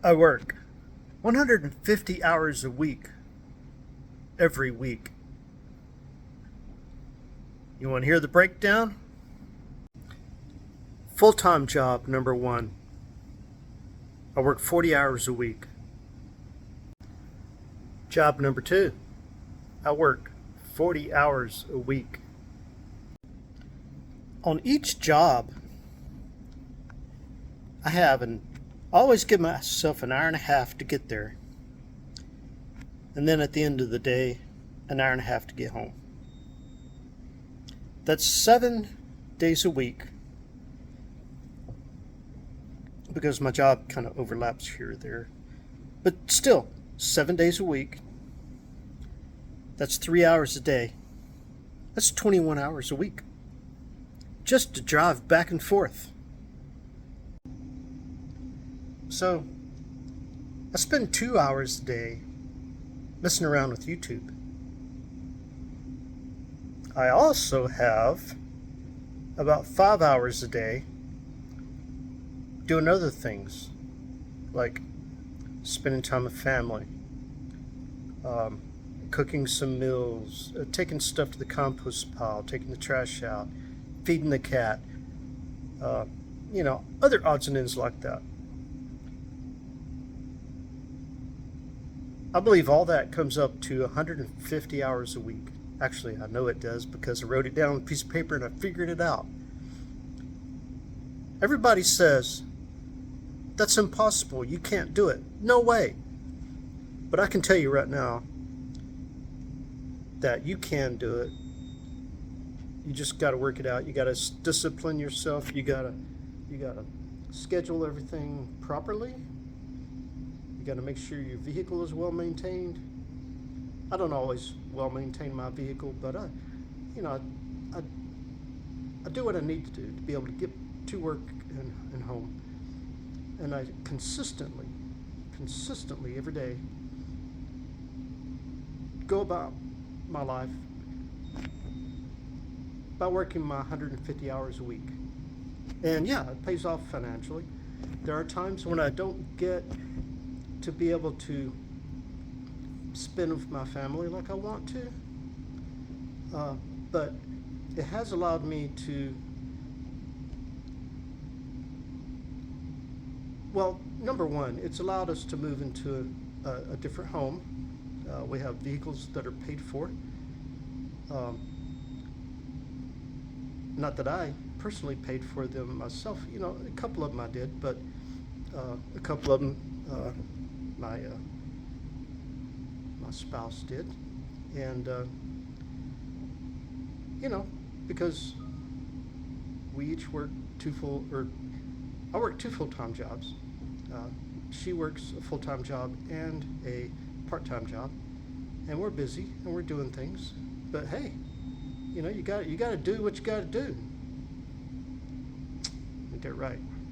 I work 150 hours a week every week. You want to hear the breakdown? Full-time job number one. I work 40 hours a week. Job number two. I work 40 hours a week. On each job, I always give myself an hour and a half to get there. And then at the end of the day, an hour and a half to get home. That's 7 days a week because my job kind of overlaps here or there. But still, 7 days a week. That's 3 hours a day. That's 21 hours a week. Just to drive back and forth. So, I spend 2 hours a day messing around with YouTube. I also have about 5 hours a day doing other things, like spending time with family, cooking some meals, taking stuff to the compost pile, taking the trash out, feeding the cat, other odds and ends like that. I believe all that comes up to 150 hours a week. Actually, I know it does because I wrote it down on a piece of paper and I figured it out. Everybody says, that's impossible, you can't do it. No way. But I can tell you right now that you can do it. You just got to work it out. You got to discipline yourself. You got to schedule everything properly. You got to make sure your vehicle is well maintained. I don't always well maintain my vehicle, but I do what I need to do to be able to get to work and home. And I consistently every day go about my life by working my 150 hours a week. And yeah, it pays off financially. There are times when I don't get to be able to spend with my family like I want to, but it has allowed me to, well, number one, it's allowed us to move into a different home. We have vehicles that are paid for. Not that I personally paid for them myself. A couple of them I did, but a couple of them my spouse did. And because we each work I work two full-time jobs. She works a full-time job and a part-time job, and we're busy and we're doing things. But hey, you got to do what you got to do. Ain't that right?